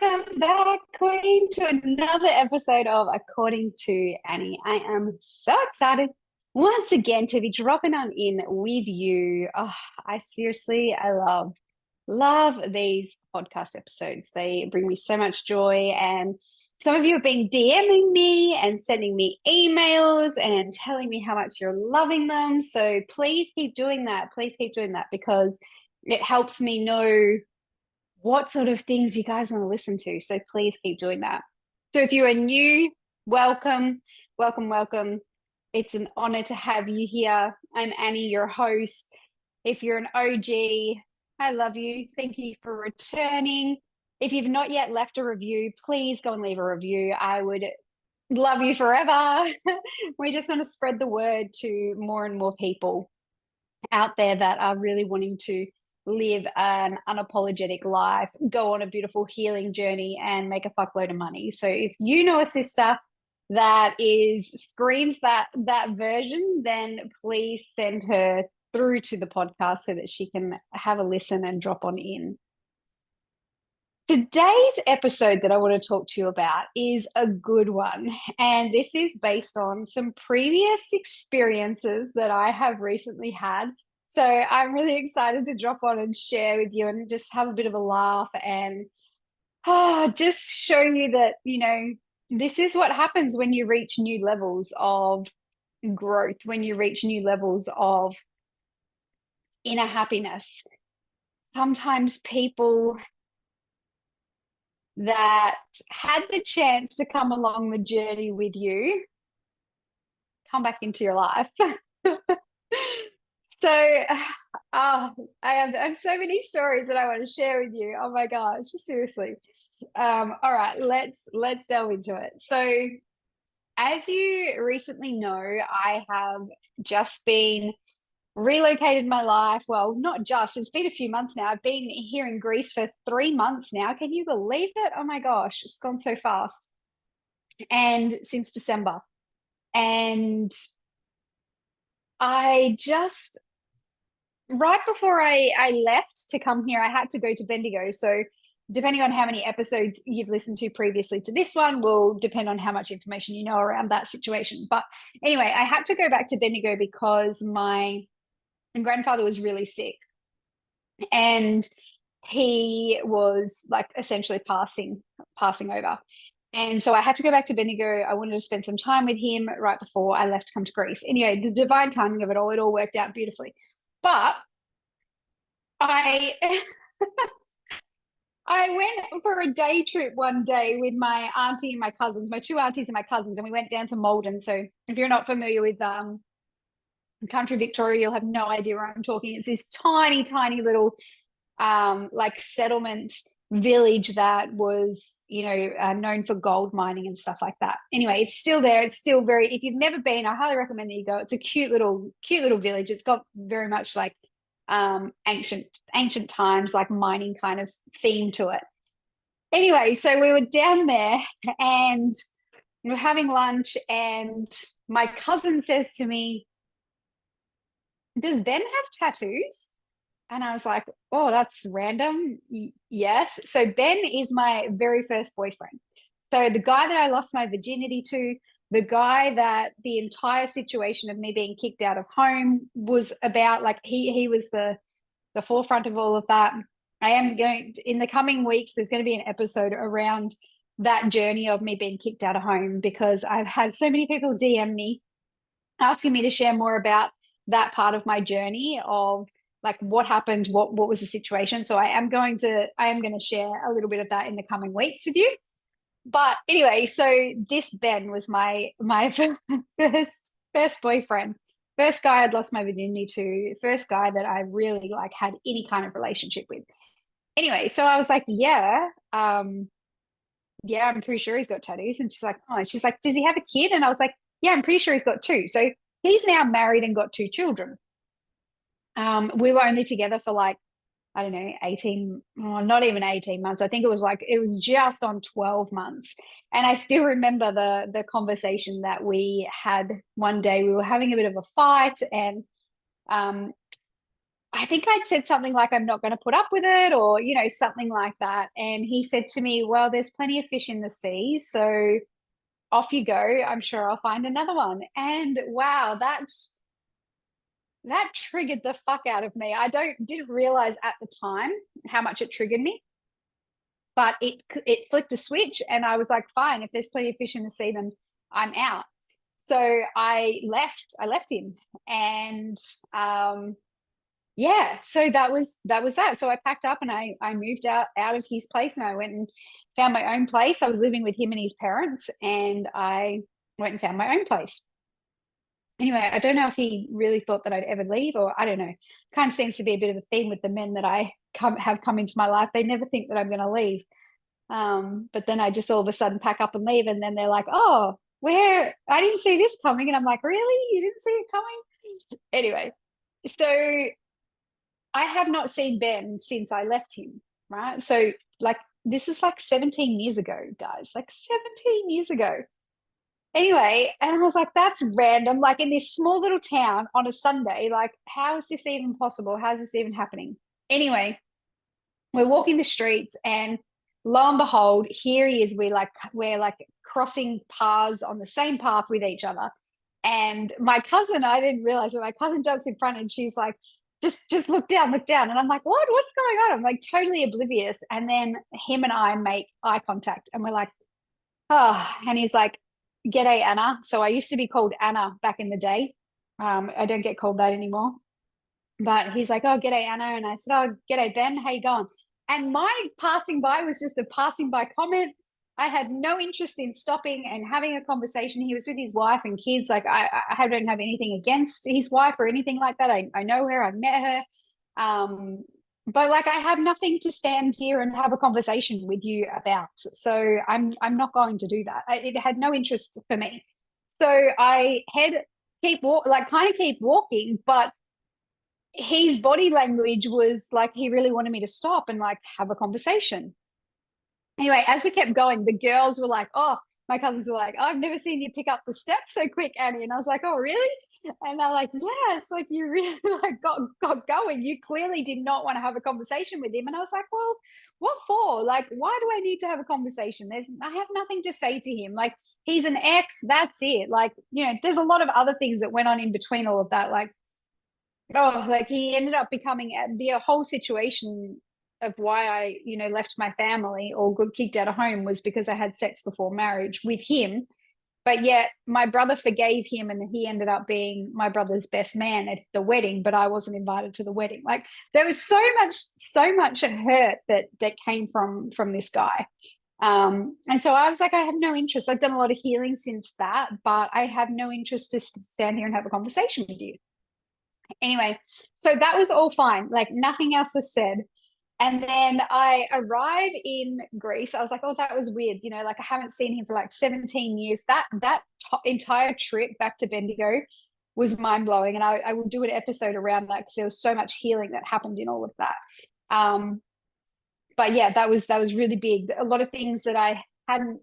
Welcome back, Queen, to another episode of According to Annie. I am so excited once again to be dropping on in with you. Oh, I love these podcast episodes. They bring me so much joy, and some of you have been DMing me and sending me emails and telling me how much you're loving them. So please keep doing that. Please keep doing that because it helps me know what sort of things you guys want to listen to. So please keep doing that. So if you are new, welcome, welcome, welcome. It's an honor to have you here. I'm Annie, your host. If you're an OG, I love you. Thank you for returning. If you've not yet left a review, please go and leave a review. I would love you forever. We just want to spread the word to more and more people out there that are really wanting to live an unapologetic life, go on a beautiful healing journey, and make a fuckload of money. So if you know a sister that is screams that version, then please send her through to the podcast so that she can have a listen and drop on in. Today's episode that I want to talk to you about is a good one. And this is based on some previous experiences that I have recently had. So I'm really excited to drop on and share with you and just have a bit of a laugh and just show you that, this is what happens when you reach new levels of growth, when you reach new levels of inner happiness. Sometimes people that had the chance to come along the journey with you come back into your life. So I have so many stories that I want to share with you. Oh my gosh, seriously. All right, let's delve into it. So as you recently know, I have just been relocated my life. Well, not just, it's been a few months now. I've been here in Greece for 3 months now. Can you believe it? Oh my gosh, it's gone so fast. And since December. And I just, right before I left to come here, I had to go to Bendigo. So depending on how many episodes you've listened to previously to this one will depend on how much information you know around that situation. But anyway, I had to go back to Bendigo because my grandfather was really sick and he was like essentially passing over. And so I had to go back to Bendigo. I wanted to spend some time with him right before I left to come to Greece. Anyway, the divine timing of it all worked out beautifully. But I I went for a day trip one day with my auntie and my cousins, my two aunties and my cousins, and we went down to Malden. So if you're not familiar with country Victoria, you'll have no idea where I'm talking. It's this tiny, tiny little like settlement village that was, known for gold mining and stuff like that. Anyway, it's still there. It's still very, if you've never been, I highly recommend that you go. It's a cute little village. It's got very much like ancient times, like mining kind of theme to it. Anyway, so we were down there and we were having lunch, and my cousin says to me, "Does Ben have tattoos?" And I was like, "Oh, that's random." Yes. So Ben is my very first boyfriend. So the guy that I lost my virginity to, the guy that the entire situation of me being kicked out of home was about, like he was the forefront of all of that. I am going to, in the coming weeks, there's going to be an episode around that journey of me being kicked out of home because I've had so many people DM me asking me to share more about that part of my journey of like what happened, what was the situation. So I am going to share a little bit of that in the coming weeks with you. But anyway, so this Ben was my first boyfriend, first guy I'd lost my virginity to, first guy that I really like had any kind of relationship with. Anyway, so I was like, yeah, yeah, I'm pretty sure he's got tattoos. And she's like, oh, and she's like, does he have a kid? And I was like, yeah, I'm pretty sure he's got two. So he's now married and got two children. We were only together for like, I don't know, 18, not even 18 months. I think it was just on 12 months. And I still remember the conversation that we had one day. We were having a bit of a fight, and I think I'd said something like, I'm not going to put up with it, or, something like that. And he said to me, well, there's plenty of fish in the sea. So off you go. I'm sure I'll find another one. And wow, that triggered the fuck out of me. I didn't realize at the time how much it triggered me, but it flicked a switch, and I was like, fine, if there's plenty of fish in the sea, then I'm out. So I left him, and yeah, so that. So I packed up and I moved out of his place, and I went and found my own place. I was living with him and his parents, and I went and found my own place. Anyway, I don't know if he really thought that I'd ever leave, or I don't know. Kind of seems to be a bit of a theme with the men that I have come into my life. They never think that I'm going to leave. But then I just all of a sudden pack up and leave, and then they're like, "Oh, where? I didn't see this coming." And I'm like, "Really? You didn't see it coming?" Anyway, so I have not seen Ben since I left him, right? So like this is like 17 years ago, guys, like 17 years ago. Anyway, and I was like, that's random. Like in this small little town on a Sunday, like, how is this even possible? How is this even happening? Anyway, we're walking the streets, and lo and behold, here he is. We're like crossing paths on the same path with each other. And my cousin, I didn't realize, but my cousin jumps in front and she's like, just look down, look down. And I'm like, what's going on? I'm like totally oblivious. And then him and I make eye contact, and we're like, oh, and he's like, g'day, Anna. So I used to be called Anna back in the day. I don't get called that anymore. But he's like, oh, g'day, Anna. And I said, oh, g'day, Ben. How you going? And my passing by was just a passing by comment. I had no interest in stopping and having a conversation. He was with his wife and kids. Like I don't have anything against his wife or anything like that. I know her. I've met her. But like I have nothing to stand here and have a conversation with you about. So I'm not going to do that. It had no interest for me. So I keep walking, but his body language was like he really wanted me to stop and like have a conversation. Anyway, as we kept going, the girls were like, oh, my cousins were like, oh, I've never seen you pick up the steps so quick, Annie. And I was like, oh, really? And they're like, yes, like you really like got going. You clearly did not want to have a conversation with him. And I was like, well, what for? Like, why do I need to have a conversation? I have nothing to say to him. Like, he's an ex, that's it. Like, there's a lot of other things that went on in between all of that. Like, oh, like he ended up becoming the whole situation of why I, left my family or got kicked out of home was because I had sex before marriage with him. But yet my brother forgave him, and he ended up being my brother's best man at the wedding, but I wasn't invited to the wedding. Like there was so much hurt that came from this guy. And so I was like, I have no interest. I've done a lot of healing since that, but I have no interest to stand here and have a conversation with you. Anyway, so that was all fine. Like nothing else was said. And then I arrived in Greece. I was like, oh, that was weird. Like I haven't seen him for like 17 years. That entire trip back to Bendigo was mind blowing. And I will do an episode around that because there was so much healing that happened in all of that. But yeah, that was really big. A lot of things that I hadn't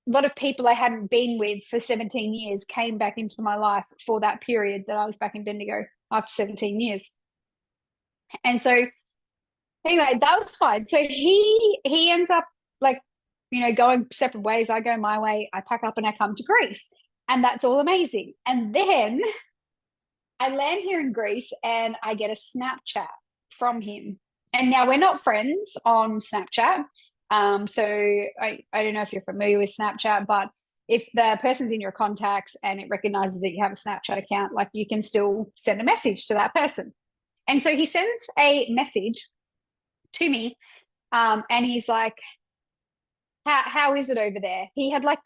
a lot of people I hadn't been with for 17 years came back into my life for that period that I was back in Bendigo after 17 years. And so anyway, that was fine. So he ends up like, going separate ways. I go my way, I pack up and I come to Greece. And that's all amazing. And then I land here in Greece and I get a Snapchat from him. And now we're not friends on Snapchat. So I don't know if you're familiar with Snapchat, but if the person's in your contacts and it recognizes that you have a Snapchat account, like you can still send a message to that person. And so he sends a message to me, and he's like, how is it over there? He had like,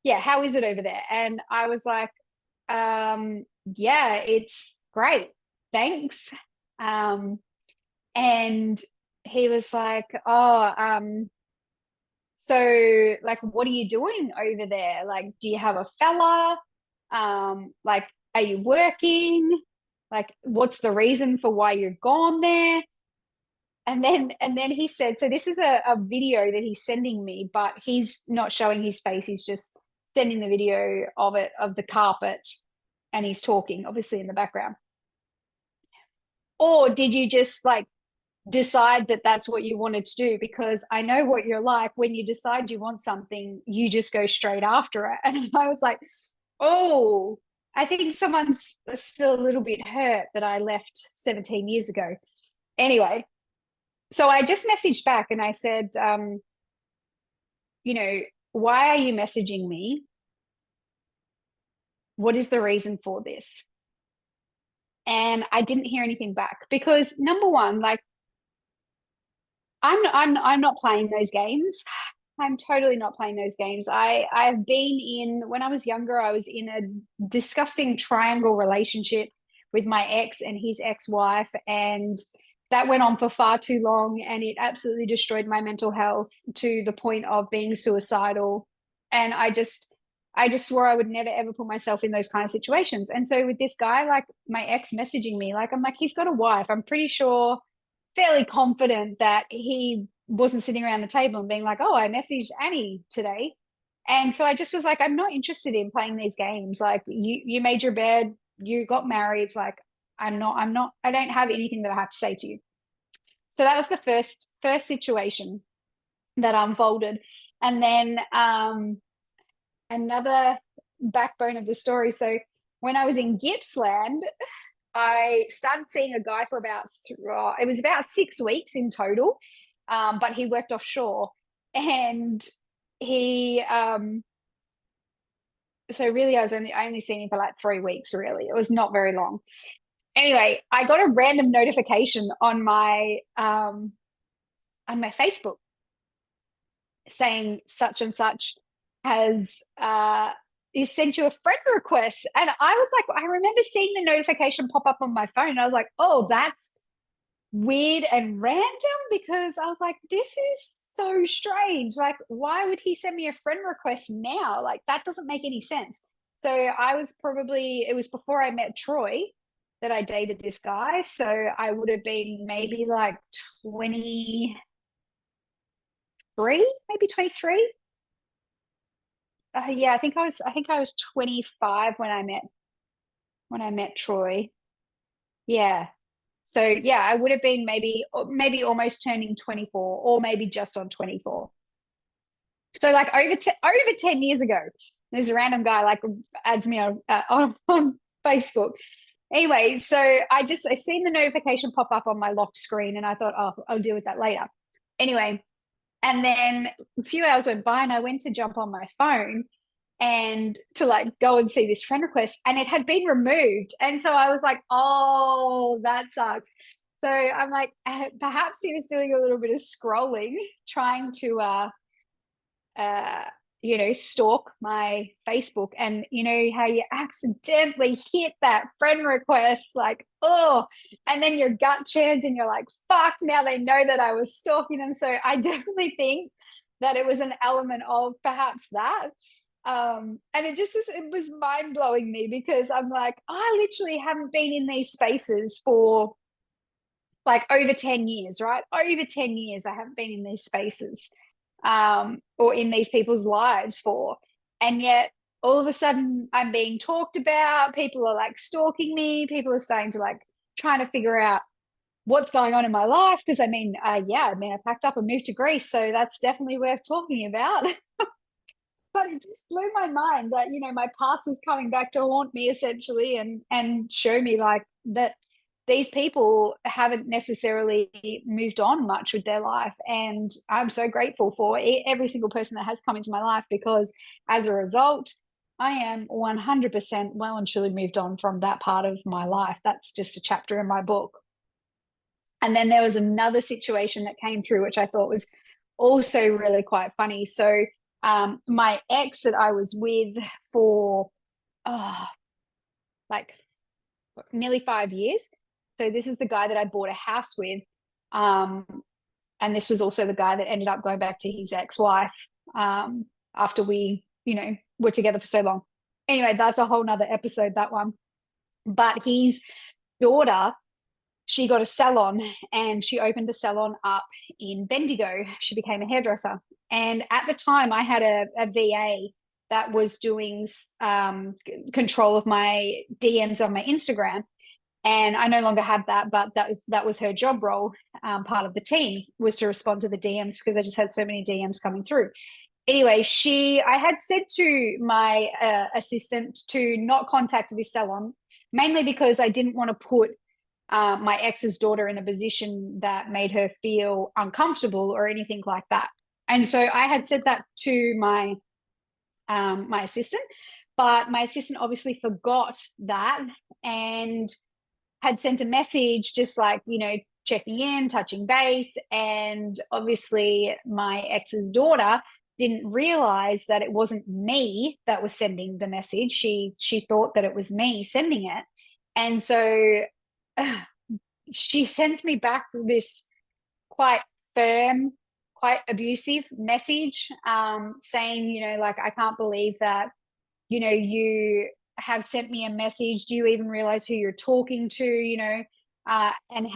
yeah, how is it over there? And I was like, yeah, it's great. Thanks. And he was like, oh, so like, what are you doing over there? Like, do you have a fella? Like, are you working? Like, what's the reason for why you've gone there? And then he said, so this is a video that he's sending me, but he's not showing his face. He's just sending the video of the carpet, and he's talking, obviously, in the background. Or did you just like decide that that's what you wanted to do? Because I know what you're like. When you decide you want something, you just go straight after it. And I was like, oh, I think someone's still a little bit hurt that I left 17 years ago. Anyway, so I just messaged back and I said, you know, why are you messaging me? What is the reason for this? And I didn't hear anything back because number one, like I'm not playing those games. I'm totally not playing those games. I've been in, when I was younger, I was in a disgusting triangle relationship with my ex and his ex-wife, and that went on for far too long, and it absolutely destroyed my mental health to the point of being suicidal. And I just swore I would never ever put myself in those kind of situations. And so with this guy, like my ex messaging me, like I'm like, he's got a wife. I'm pretty sure, fairly confident that he wasn't sitting around the table and being like, oh, I messaged Annie today. And so I just was like, I'm not interested in playing these games. Like you made your bed, you got married. Like I don't have anything that I have to say to you. So that was the first situation that unfolded. And then another backbone of the story. So when I was in Gippsland, I started seeing a guy for it was about 6 weeks in total, but he worked offshore, and he so really I only seen him for like 3 weeks. Really, it was not very long. Anyway, I got a random notification on my Facebook saying such and such has is sent you a friend request. And I was like, I remember seeing the notification pop up on my phone. And I was like, oh, that's weird and random, because I was like, this is so strange. Like, why would he send me a friend request now? Like, that doesn't make any sense. So it was before I met Troy that I dated this guy. So I would have been maybe like 23, maybe 23. Yeah, I think I was 25 when I met Troy. Yeah. So yeah, I would have been maybe almost turning 24, or maybe just on 24. So like over 10 years ago, there's a random guy like adds me on Facebook. Anyway, so I seen the notification pop up on my locked screen, and I thought, oh, I'll deal with that later. Anyway, and then a few hours went by, and I went to jump on my phone and to like go and see this friend request, and it had been removed. And so I was like, oh, that sucks. So I'm like, perhaps he was doing a little bit of scrolling, trying to uh stalk my Facebook. And you know how you accidentally hit that friend request, like, oh, and then your gut churns and you're like, fuck, now they know that I was stalking them. So I definitely think that it was an element of perhaps that. And it was mind blowing me, because I'm like, I literally haven't been in these spaces for like over 10 years, right? Over 10 years, I haven't been in these spaces, or in these people's lives for. And yet all of a sudden I'm being talked about. People are like stalking me. People are starting to like trying to figure out what's going on in my life. Because I packed up and moved to Greece. So that's definitely worth talking about. But it just blew my mind that, my past was coming back to haunt me essentially, and show me like that these people haven't necessarily moved on much with their life. And I'm so grateful for every single person that has come into my life, because as a result, I am 100% well and truly moved on from that part of my life. That's just a chapter in my book. And then there was another situation that came through, which I thought was also really quite funny. So my ex that I was with for like nearly 5 years. So this is the guy that I bought a house with. And this was also the guy that ended up going back to his ex-wife after we, were together for so long. Anyway, that's a whole nother episode, that one. But his daughter, she got a salon, and she opened a salon up in Bendigo. She became a hairdresser. And at the time, I had a VA that was doing control of my DMs on my Instagram. And I no longer have that, but that was her job role. Part of the team was to respond to the DMs because I just had so many DMs coming through. Anyway, I had said to my assistant to not contact this salon, mainly because I didn't want to put my ex's daughter in a position that made her feel uncomfortable or anything like that. And so I had said that to my my assistant, but my assistant obviously forgot that and had sent a message just like, checking in, touching base. And obviously my ex's daughter didn't realize that it wasn't me that was sending the message. She thought that it was me sending it. And so she sends me back this quite firm, quite abusive message, saying, like, I can't believe that, you have sent me a message. Do you even realize who you're talking to? And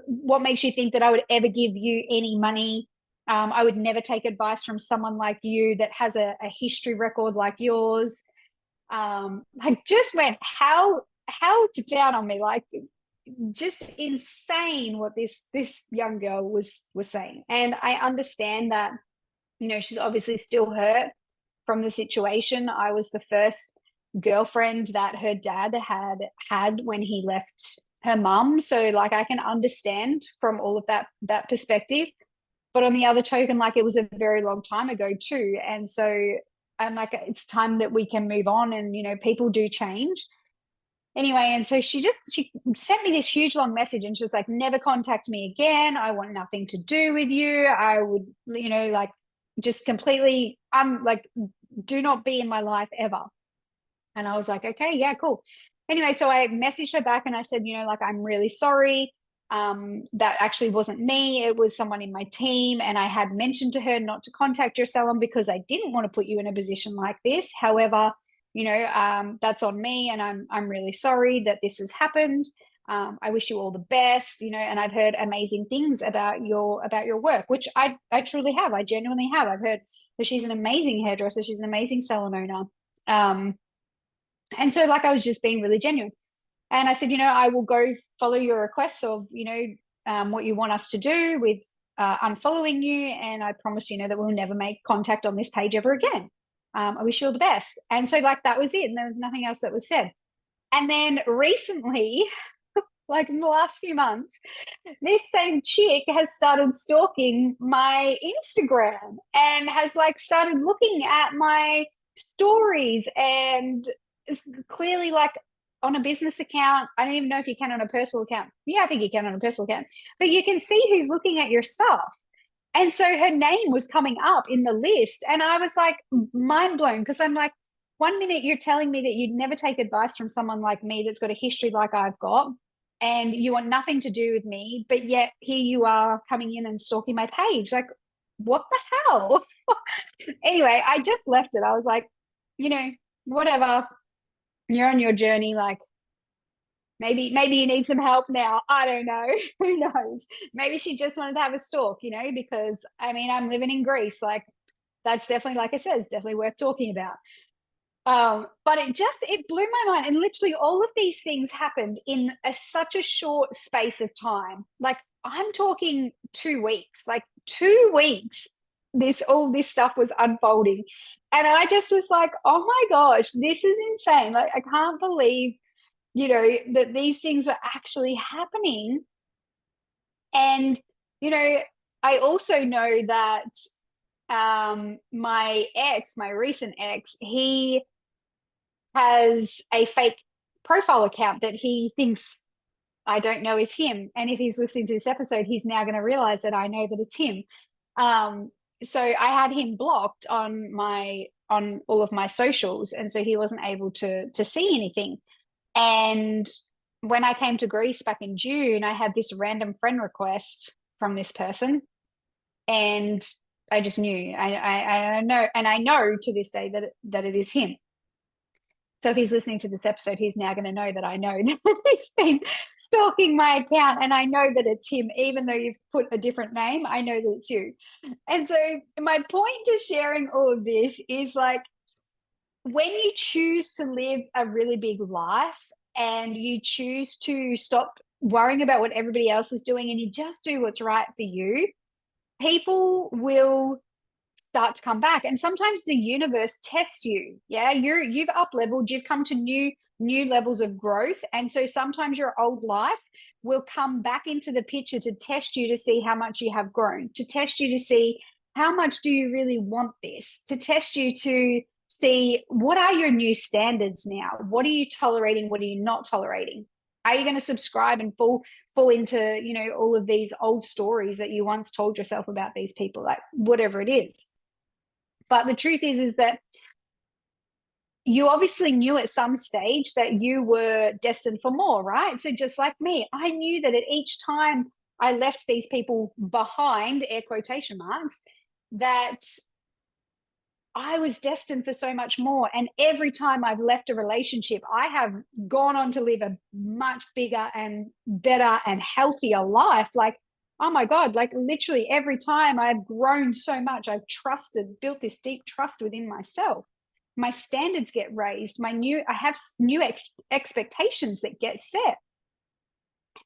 what makes you think that I would ever give you any money? I would never take advice from someone like you that has a history record like yours. Like, just went how to down on me, like just insane what this young girl was saying. And I understand that, she's obviously still hurt from the situation. I was the first girlfriend that her dad had when he left her mum. So like I can understand from all of that perspective. But on the other token, like it was a very long time ago too. And so I'm like, it's time that we can move on, and people do change. Anyway, and so she sent me this huge long message, and she was like, never contact me again. I want nothing to do with you. I would, like just completely, like, do not be in my life ever. And I was like, okay, yeah, cool. Anyway, so I messaged her back and I said, like, I'm really sorry. That actually wasn't me. It was someone in my team. And I had mentioned to her not to contact your salon because I didn't want to put you in a position like this. However, that's on me, and I'm really sorry that this has happened. I wish you all the best, and I've heard amazing things about your work, which I truly have. I genuinely have. I've heard that she's an amazing hairdresser. She's an amazing salon owner. And so like I was just being really genuine. And I said, I will go follow your requests of, what you want us to do with unfollowing you. And I promise, that we'll never make contact on this page ever again. I wish you all the best. And so like that was it. And there was nothing else that was said. And then recently, like in the last few months, this same chick has started stalking my Instagram and has like started looking at my stories, and it's clearly like on a business account. I don't even know if you can on a personal account. Yeah, I think you can on a personal account, but you can see who's looking at your stuff. And so her name was coming up in the list. And I was like mind blown, because I'm like, 1 minute you're telling me that you'd never take advice from someone like me that's got a history like I've got, and you want nothing to do with me, but yet here you are coming in and stalking my page. Like, what the hell? Anyway, I just left it. I was like, whatever. You're on your journey. Like, maybe you need some help now. I don't know. Who knows? Maybe she just wanted to have a stalk, because I mean, I'm living in Greece. Like, that's definitely, like I said, it's definitely worth talking about. But it blew my mind. And literally all of these things happened in such a short space of time. Like, I'm talking 2 weeks, like 2 weeks, all this stuff was unfolding. And I just was like, oh my gosh, this is insane. Like, I can't believe, that these things were actually happening. And, I also know that my recent ex, he has a fake profile account that he thinks I don't know is him. And if he's listening to this episode, he's now going to realize that I know that it's him. So I had him blocked on all of my socials, and so he wasn't able to see anything. And when I came to Greece back in June, I had this random friend request from this person, and I just knew. I know, and I know to this day that it is him. So if he's listening to this episode, he's now going to know that I know that he's been stalking my account, and I know that it's him. Even though you've put a different name, I know that it's you. And so my point to sharing all of this is, like, when you choose to live a really big life and you choose to stop worrying about what everybody else is doing and you just do what's right for you, people will start to come back. And sometimes the universe tests you. Yeah, you've up leveled, you've come to new levels of growth, and so sometimes your old life will come back into the picture to test you, to see how much you have grown, to test you to see how much do you really want this, to test you to see what are your new standards now, what are you tolerating, what are you not tolerating. Are you going to subscribe and fall into, you know, all of these old stories that you once told yourself about these people, like whatever it is. But the truth is that you obviously knew at some stage that you were destined for more, right? So just like me, I knew that at each time I left these people behind, air quotation marks, that I was destined for so much more. And every time I've left a relationship, I have gone on to live a much bigger and better and healthier life. Like, oh my God, like literally every time I've grown so much, I've trusted, built this deep trust within myself. My standards get raised. I have new expectations that get set.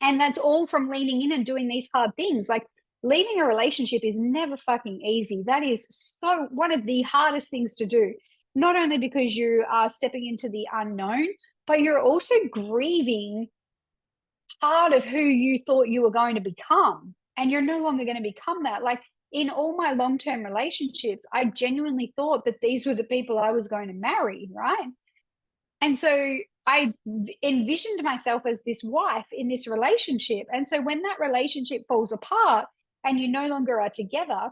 And that's all from leaning in and doing these hard things. Like, leaving a relationship is never fucking easy. That is so one of the hardest things to do, not only because you are stepping into the unknown, but you're also grieving part of who you thought you were going to become. And you're no longer going to become that. Like, in all my long-term relationships, I genuinely thought that these were the people I was going to marry, right? And so I envisioned myself as this wife in this relationship. And so when that relationship falls apart and you no longer are together,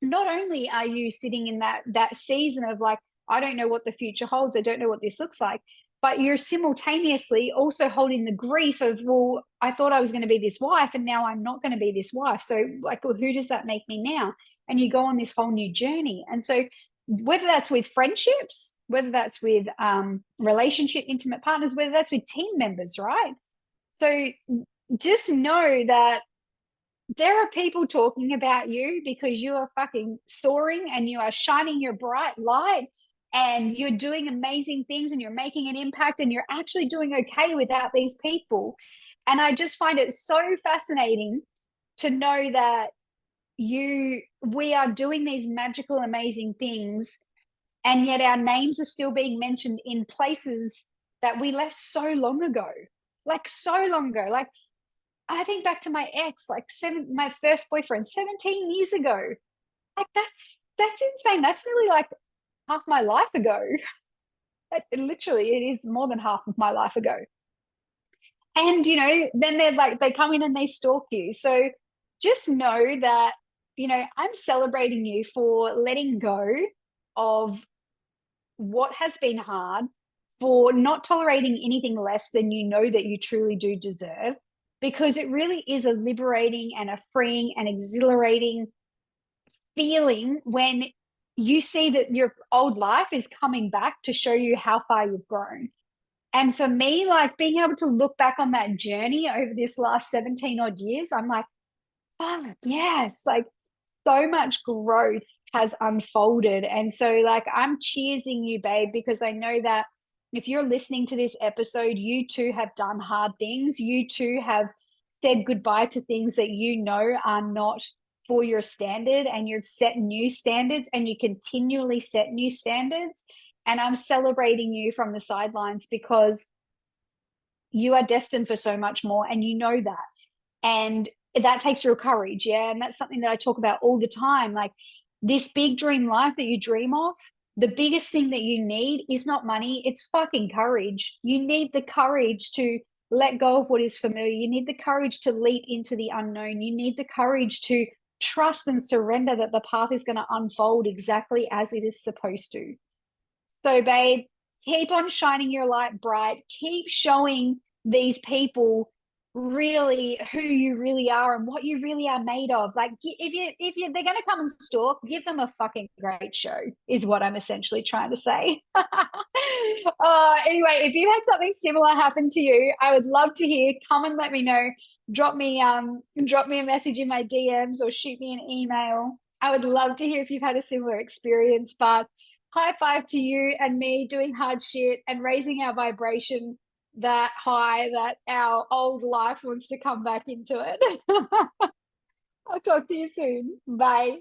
not only are you sitting in that season of like, I don't know what the future holds, I don't know what this looks like, but you're simultaneously also holding the grief of, well, I thought I was going to be this wife and now I'm not going to be this wife. So like, well, who does that make me now? And you go on this whole new journey. And so whether that's with friendships, whether that's with relationship, intimate partners, whether that's with team members, right? So just know that there are people talking about you because you are fucking soaring and you are shining your bright light and you're doing amazing things and you're making an impact and you're actually doing okay without these people. And I just find it so fascinating to know that we are doing these magical, amazing things, and yet our names are still being mentioned in places that we left so long ago. Like, so long ago. Like, I think back to my ex, like my first boyfriend, 17 years ago. Like, that's insane. That's nearly like half my life ago. Literally, it is more than half of my life ago. And you know, then they come in and they stalk you. So just know that, you know, I'm celebrating you for letting go of what has been hard, for not tolerating anything less than you know that you truly do deserve, because it really is a liberating and a freeing and exhilarating feeling when you see that your old life is coming back to show you how far you've grown. And for me, like, being able to look back on that journey over this last 17 odd years, I'm like, oh, yes, like so much growth has unfolded. And so, like, I'm cheersing you, babe, because I know that if you're listening to this episode, you too have done hard things. You too have said goodbye to things that you know are not for your standard, and you've set new standards and you continually set new standards. And I'm celebrating you from the sidelines because you are destined for so much more, and you know that. And that takes real courage. Yeah. And that's something that I talk about all the time. Like, this big dream life that you dream of, the biggest thing that you need is not money, it's fucking courage. You need the courage to let go of what is familiar. You need the courage to leap into the unknown. You need the courage to trust and surrender that the path is going to unfold exactly as it is supposed to. So, babe, keep on shining your light bright. Keep showing these people really who you really are and what you really are made of. Like, if you they're going to come and stalk, give them a fucking great show, is what I'm essentially trying to say. Anyway, if you had something similar happen to you, I would love to hear. Come and let me know. Drop me a message in my DMs or shoot me an email. I would love to hear if you've had a similar experience. But high five to you and me doing hard shit and raising our vibration that high that our old life wants to come back into it. I'll talk to you soon. Bye.